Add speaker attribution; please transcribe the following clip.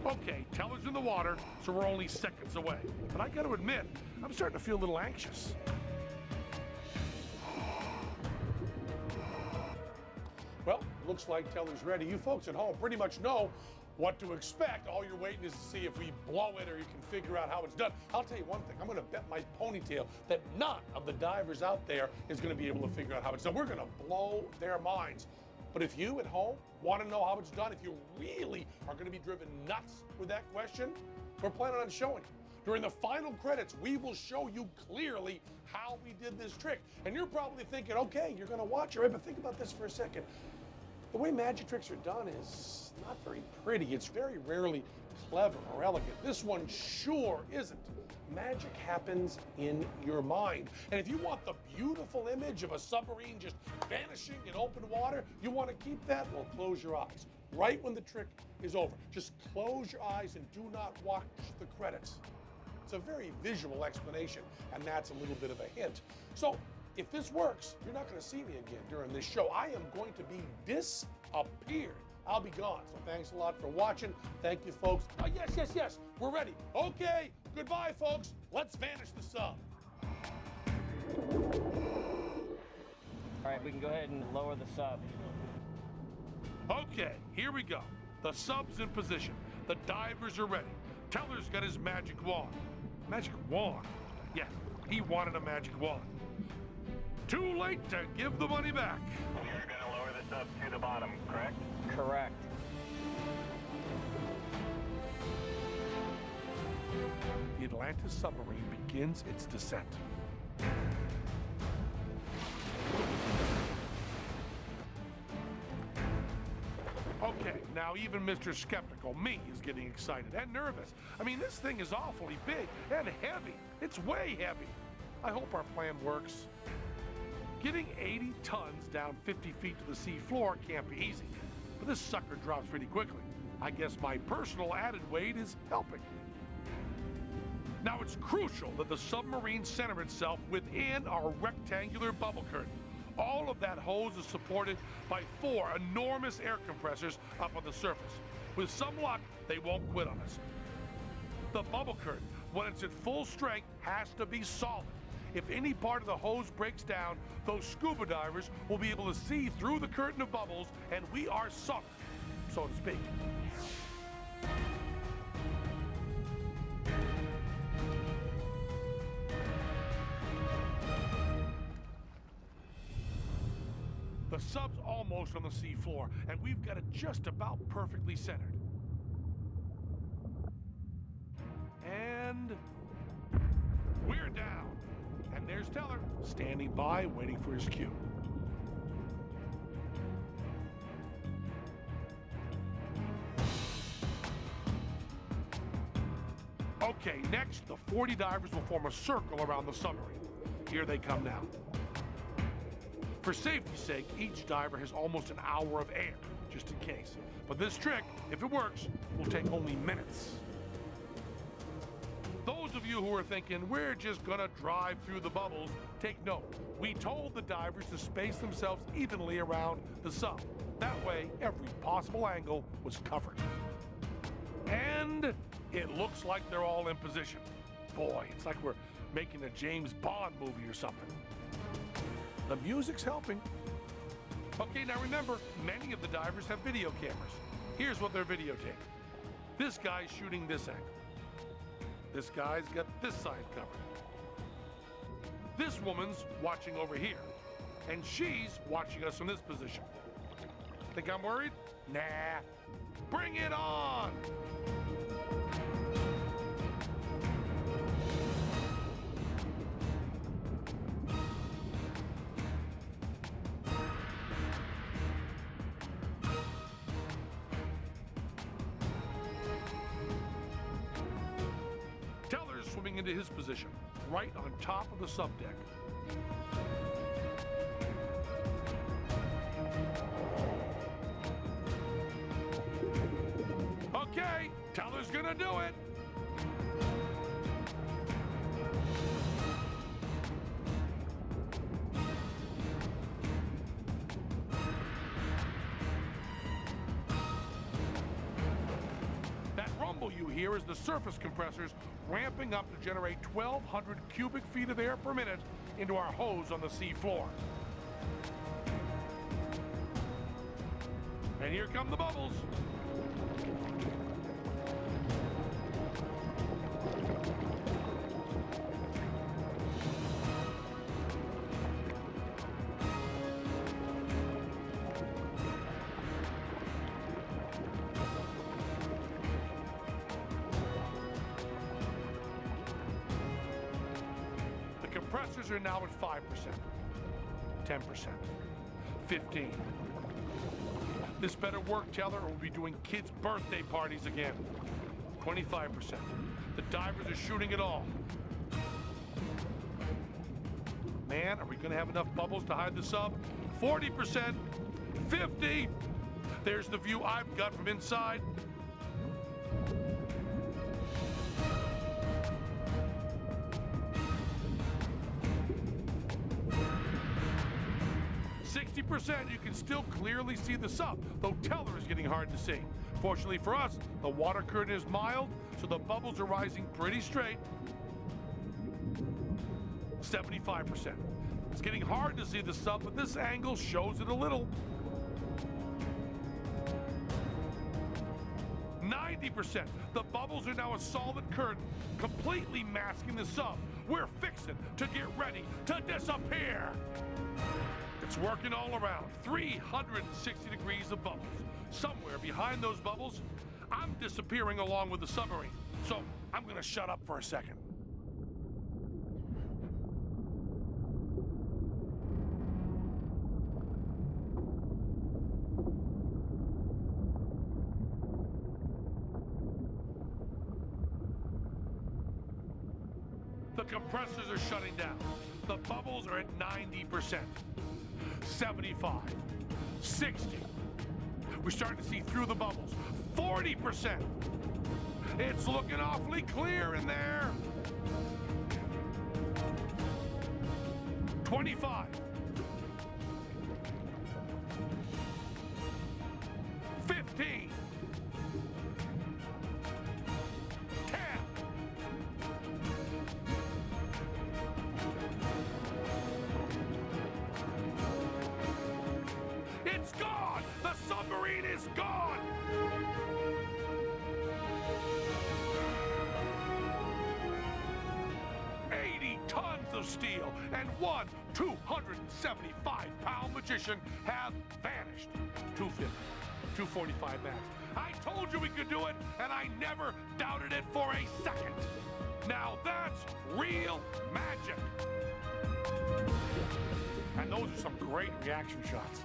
Speaker 1: Okay, Teller's in the water, so we're only seconds away. But I gotta admit, I'm starting to feel a little anxious. Well, looks like Teller's ready. You folks at home pretty much know what to expect. All you're waiting is to see if we blow it or you can figure out how it's done. I'll tell you one thing, I'm gonna bet my ponytail that none of the divers out there is gonna be able to figure out how it's done. We're gonna blow their minds. But if you at home want to know how it's done, if you really are going to be driven nuts with that question, we're planning on showing you. During the final credits, we will show you clearly how we did this trick. And you're probably thinking, okay, you're going to watch it, right? But think about this for a second. The way magic tricks are done is not very pretty. It's very rarely clever or elegant. This one sure isn't. Magic happens in your mind. And if you want the beautiful image of a submarine just vanishing in open water, you want to keep that? Well, close your eyes. Right when the trick is over, just close your eyes and do not watch the credits. It's a very visual explanation, and that's a little bit of a hint. So, if this works, you're not going to see me again during this show. I am going to be disappeared. I'll be gone. So thanks a lot for watching. Thank you, folks. Oh, yes. We're ready. Okay. Goodbye, folks. Let's vanish the sub.
Speaker 2: All right, we can go ahead and lower the sub.
Speaker 1: Okay, here we go. The sub's in position. The divers are ready. Teller's got his magic wand. Magic wand? Yeah, he wanted a magic wand. Too late to give the money back.
Speaker 3: You're going to lower this up to the bottom, correct?
Speaker 2: Correct.
Speaker 1: The Atlantis submarine begins its descent. Okay, now even Mr. Skeptical, me, is getting excited and nervous. I mean, this thing is awfully big and heavy. It's way heavy. I hope our plan works. Getting 80 tons down 50 feet to the sea floor can't be easy, but this sucker drops pretty quickly. I guess my personal added weight is helping. Now it's crucial that the submarine center itself within our rectangular bubble curtain. All of that hose is supported by 4 enormous air compressors up on the surface. With some luck, they won't quit on us. The bubble curtain, when it's at full strength, has to be solid. If any part of the hose breaks down, those scuba divers will be able to see through the curtain of bubbles, and we are sunk, so to speak. The sub's almost on the sea floor, and we've got it just about perfectly centered. And we're down. And there's Teller, standing by, waiting for his cue. Okay, next, the 40 divers will form a circle around the submarine. Here they come now. For safety's sake, each diver has almost an hour of air, just in case. But this trick, if it works, will take only minutes. Those of you who are thinking, we're just gonna drive through the bubbles, take note. We told the divers to space themselves evenly around the sub. That way, every possible angle was covered. And it looks like they're all in position. Boy, it's like we're making a James Bond movie or something. The music's helping. Okay, now remember, many of the divers have video cameras. Here's what they're videotaping. This guy's shooting this angle. This guy's got this side covered. This woman's watching over here. And she's watching us from this position. Think I'm worried? Nah. Bring it on! Swimming into his position, right on top of the subdeck. Okay, Teller's gonna do it. rumble you hear is the surface compressors ramping up to generate 1,200 cubic feet of air per minute into our hose on the sea floor. And here come the bubbles. The compressors are now at 5%, 10%, 15%. This better work, Teller, or we'll be doing kids' birthday parties again. 25%. The divers are shooting it all. Man, are we going to have enough bubbles to hide the sub? 40%, 50%. There's the view I've got from inside. You can still clearly see the sub, though Teller is getting hard to see. Fortunately for us, the water current is mild, so the bubbles are rising pretty straight. 75%. It's getting hard to see the sub, but this angle shows it a little. 90%. The bubbles are now a solid curtain, completely masking the sub. We're fixing to get ready to disappear. It's working all around, 360 degrees of bubbles. Somewhere behind those bubbles, I'm disappearing along with the submarine. So I'm gonna shut up for a second. The compressors are shutting down. The bubbles are at 90%. 75, 60. We're starting to see through the bubbles. 40%. It's looking awfully clear in there. 25. 15. 10. It's gone! The submarine is gone! Tons of steel and one 275-pound magician have vanished. 250, 245 max. I told you we could do it, and I never doubted it for a second. Now that's real magic. And those are some great reaction shots.